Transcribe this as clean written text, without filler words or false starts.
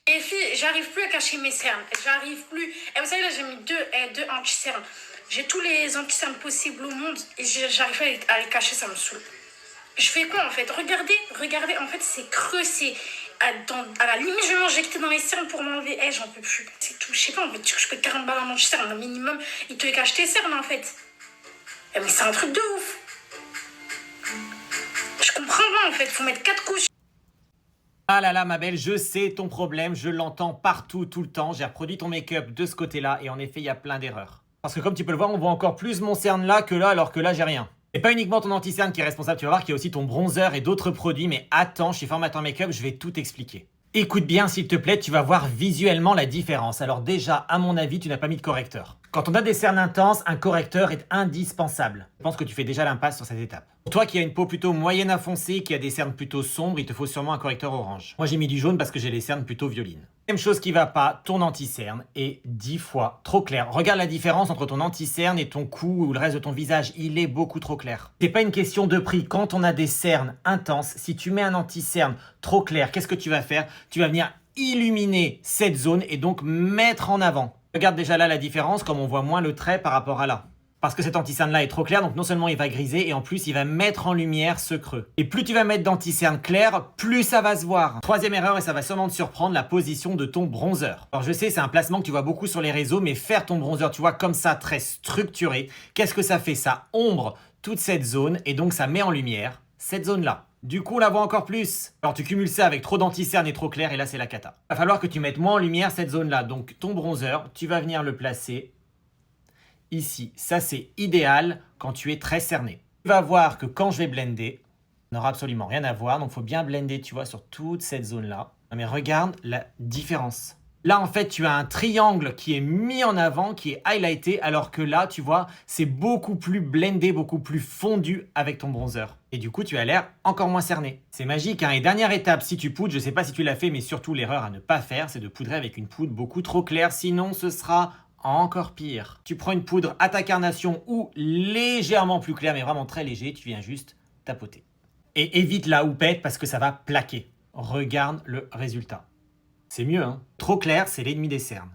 Les filles, j'arrive plus à cacher mes cernes. J'arrive plus. Et vous savez, là, j'ai mis deux anti-cernes. J'ai tous les anti-cernes possibles au monde et j'arrive pas à les cacher, ça me saoule. Je fais quoi en fait? Regardez, en fait, c'est creux, c'est. À la limite, je vais m'injecter dans les cernes pour m'enlever. Eh, j'en peux plus. C'est tout. Je sais pas, en fait, je peux 40 balles en anti-cerne. Un minimum, il te cache tes cernes en fait. Eh, mais c'est un truc de ouf. Je comprends pas en fait, faut mettre 4 couches. Ah là là, ma belle, je sais ton problème, je l'entends partout, tout le temps. J'ai reproduit ton make-up de ce côté-là et en effet, il y a plein d'erreurs. Parce que comme tu peux le voir, on voit encore plus mon cerne là que là, alors que là, j'ai rien. C'est pas uniquement ton anti-cerne qui est responsable, tu vas voir qu'il y a aussi ton bronzer et d'autres produits, mais attends, je suis formateur make-up, je vais tout expliquer. Écoute bien s'il te plaît, tu vas voir visuellement la différence. Alors déjà, à mon avis, tu n'as pas mis de correcteur. Quand on a des cernes intenses, un correcteur est indispensable. Je pense que tu fais déjà l'impasse sur cette étape. Pour toi qui as une peau plutôt moyenne à foncée, qui a des cernes plutôt sombres, il te faut sûrement un correcteur orange. Moi j'ai mis du jaune parce que j'ai les cernes plutôt violines. Même chose qui va pas, ton anti-cerne est 10 fois trop clair. Regarde la différence entre ton anti-cerne et ton cou ou le reste de ton visage, il est beaucoup trop clair. C'est pas une question de prix. Quand on a des cernes intenses, si tu mets un anti-cerne trop clair, qu'est-ce que tu vas faire? Tu vas venir illuminer cette zone et donc mettre en avant. Regarde déjà là la différence, comme on voit moins le trait par rapport à là. Parce que cet anti-cerne là est trop clair, donc non seulement il va griser, et en plus il va mettre en lumière ce creux. Et plus tu vas mettre d'anti-cerne clair, plus ça va se voir. Troisième erreur, et ça va sûrement te surprendre, la position de ton bronzer. Alors je sais, c'est un placement que tu vois beaucoup sur les réseaux, mais faire ton bronzer, tu vois, comme ça, très structuré, qu'est-ce que ça fait? Ça ombre toute cette zone, et donc ça met en lumière cette zone-là. Du coup, on la voit encore plus. Alors tu cumules ça avec trop d'anti-cerne et trop clair, et là c'est la cata. Il va falloir que tu mettes moins en lumière cette zone-là. Donc ton bronzer, tu vas venir le placer ici. Ça c'est idéal quand tu es très cerné. Tu vas voir que quand je vais blender, ça n'aura absolument rien à voir. Donc il faut bien blender, tu vois, sur toute cette zone-là. Mais regarde la différence. Là, en fait, tu as un triangle qui est mis en avant, qui est highlighté, alors que là, tu vois, c'est beaucoup plus blendé, beaucoup plus fondu avec ton bronzer. Et du coup, tu as l'air encore moins cerné. C'est magique, hein. Et dernière étape, si tu poudres, je sais pas si tu l'as fait, mais surtout l'erreur à ne pas faire, c'est de poudrer avec une poudre beaucoup trop claire, sinon ce sera encore pire. Tu prends une poudre à ta carnation ou légèrement plus claire, mais vraiment très léger, tu viens juste tapoter. Et évite la houppette parce que ça va plaquer. Regarde le résultat. C'est mieux, hein. Trop clair, c'est l'ennemi des cernes.